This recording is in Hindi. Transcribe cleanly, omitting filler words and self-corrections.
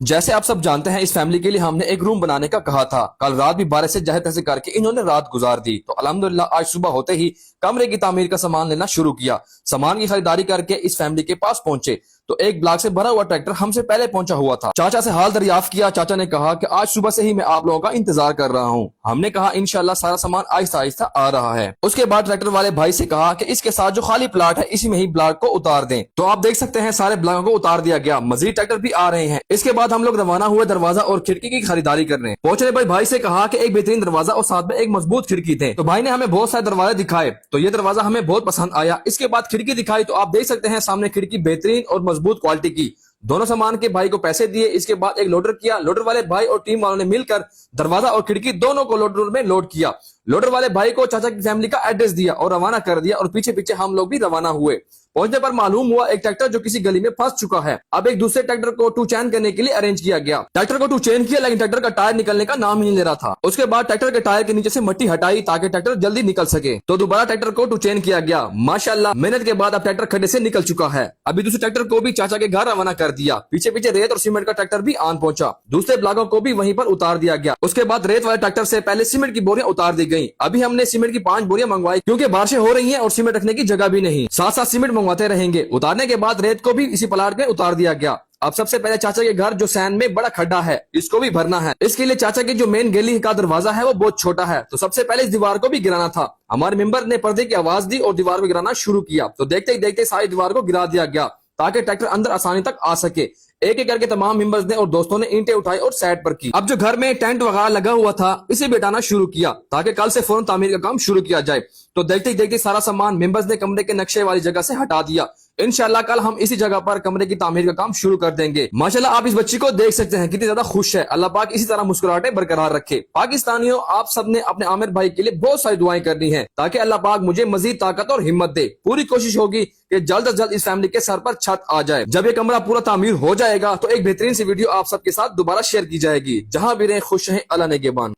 जैसे आप सब जानते हैं, इस फैमिली के लिए हमने एक रूम बनाने का कहा था। कल रात भी 12 से जहे तैसे करके इन्होंने रात गुजार दी। तो अल्हम्दुलिल्लाह आज सुबह होते ही कमरे की तामीर का सामान लेना शुरू किया। सामान की खरीदारी करके इस फैमिली के पास पहुंचे तो एक ब्लॉक से भरा हुआ ट्रैक्टर हमसे पहले पहुंचा हुआ था। चाचा से हाल दरियाफ्त किया। चाचा ने कहा कि आज सुबह से ही मैं आप लोगों का इंतजार कर रहा हूं। हमने कहा इंशाल्लाह सारा सामान आहिस्ता आहिस्ता आ रहा है। उसके बाद ट्रैक्टर वाले भाई से कहा कि इसके साथ जो खाली प्लाट है इसी में ही ब्लॉक को उतार दें। तो आप देख सकते हैं सारे ब्लॉकों को उतार दिया गया। मजीद ट्रैक्टर भी आ रहे हैं। इसके बाद हम लोग रवाना हुए दरवाजा और खिड़की की खरीदारी करने। पहुंचने पर भाई से कहा कि एक बेहतरीन दरवाजा और साथ में एक मजबूत खिड़की थे। तो भाई ने हमें बहुत सारे दरवाजे दिखाए तो ये दरवाजा हमें बहुत पसंद आया। इसके बाद खिड़की दिखाई तो आप देख सकते हैं सामने खिड़की बेहतरीन और मजबूत क्वालिटी की। दोनों सामान के भाई को पैसे दिए। इसके बाद एक लोडर किया। लोडर वाले भाई और टीम वालों ने मिलकर दरवाजा और खिड़की दोनों को लोडर में लोड किया। लोडर वाले भाई को चाचा की फैमिली का एड्रेस दिया और रवाना कर दिया और पीछे पीछे हम लोग भी रवाना हुए। पहुंचने पर मालूम हुआ एक ट्रैक्टर जो किसी गली में फंस चुका है। अब एक दूसरे ट्रैक्टर को टू चैन करने के लिए अरेंज किया गया। ट्रैक्टर को टू चैन किया लेकिन ट्रैक्टर का टायर निकलने का नाम ही नहीं ले रहा था। उसके बाद ट्रैक्टर के टायर के नीचे से मट्टी हटाई ताकि ट्रैक्टर जल्दी निकल सके। तो दोबारा ट्रैक्टर को टू चैन किया गया। माशाल्लाह मेहनत के बाद अब ट्रैक्टर खड्डे से निकल चुका है। अभी दूसरे ट्रैक्टर को भी चाचा के घर रवाना कर दिया। पीछे पीछे रेत और सीमेंट का ट्रैक्टर भी आन पहुंचा। दूसरे ब्लॉकों को भी वहीं पर उतार दिया गया। उसके बाद रेत वाले ट्रैक्टर से पहले सीमेंट की बोरियां उतार दी गई। अभी हमने सीमेंट की 5 बोरियां मंगवाई क्योंकि बारिशें हो रही हैं और सीमेंट रखने की जगह भी नहीं। साथ साथ सीमेंट मंगवाते रहेंगे। उतारने के बाद रेत को भी इसी प्लाट में उतार दिया गया। अब सबसे पहले चाचा के घर जो सैन में बड़ा खड्डा है इसको भी भरना है। इसके लिए चाचा की जो मेन गली का दरवाजा है वो बहुत छोटा है तो सबसे पहले इस दीवार को भी गिराना था। हमारे मेंबर ने पर्दे की आवाज दी और दीवार को गिराना शुरू किया। तो देखते ही देखते सारी दीवार को गिरा दिया गया ताकि ट्रैक्टर अंदर आसानी तक आ सके। एक एक करके तमाम मेंबर्स ने और दोस्तों ने ईंटें उठाई और सेट पर की। अब जो घर में टेंट वगैरह लगा हुआ था इसे भी हटाना शुरू किया ताकि कल से फौरन तामीर का काम शुरू किया जाए। तो देखते ही देखते सारा सामान मेंबर्स ने कमरे के नक्शे वाली जगह से हटा दिया। इंशाल्लाह कल हम इसी जगह पर कमरे की तामीर का काम शुरू कर देंगे। माशाल्लाह आप इस बच्ची को देख सकते हैं कितनी ज्यादा खुश है। अल्लाह पाक इसी तरह मुस्कुराहटें बरकरार रखे। पाकिस्तानियों आप सबने अपने आमिर भाई के लिए बहुत सारी दुआएं करनी है ताकि अल्लाह पाक मुझे मजीद ताकत और हिम्मत दे। पूरी कोशिश होगी कि जल्द से जल्द इस फैमिली के सर पर छत आ जाए। जब ये कमरा पूरा तामीर हो जाएगा तो एक बेहतरीन सी वीडियो आप सबके साथ दोबारा शेयर की जाएगी। जहां भी रहें खुश रहें, अल्लाह नेगेबान।